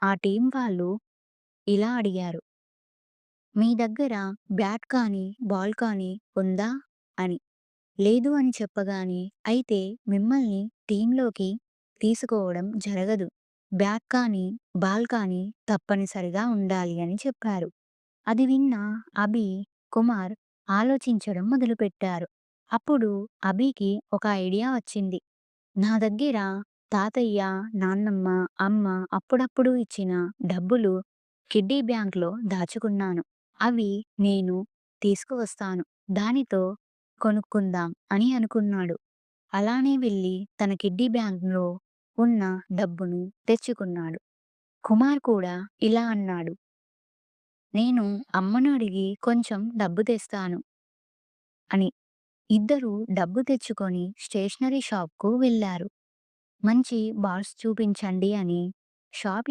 ఆ టీం వాళ్ళు ఇలా అడిగారు. "మీ దగ్గర బ్యాట్ కానీ, బాల్ కానీ ఉందా?" అని. లేదు అని చెప్పగానే, "అయితే మిమ్మల్ని టీమ్‌లోకి తీసుకోవడం జరగదు. బ్యాట్ కానీ, బాల్ కానీ తప్పనిసరిగా ఉండాలి" అని చెప్పారు. అది విన్న అభి, కుమార్ ఆలోచించడం మొదలుపెట్టారు. అప్పుడు అభికి ఒక ఐడియా వచ్చింది. నా దగ్గర తాతయ్య, నాన్నమ్మ, అమ్మ అప్పుడప్పుడు ఇచ్చిన డబ్బులు కిడ్డీ బ్యాంక్‌లో దాచుకున్నాను. అవి నేను తీసుకువస్తాను. దానితో కొనుక్కుందాం అని అనుకున్నాడు. అలానే వెళ్లి తన కిడ్డీ బ్యాంక్‌లో ఉన్న డబ్బును తెచ్చుకున్నాడు. కుమార్ కూడా ఇలా అన్నాడు. నేను అమ్మను అడిగి కొంచెం డబ్బు తెస్తాను అని. ఇద్దరూ డబ్బు తెచ్చుకొని స్టేషనరీ షాప్‌కు వెళ్లారు. మంచి బార్స్ చూపించండి అని షాప్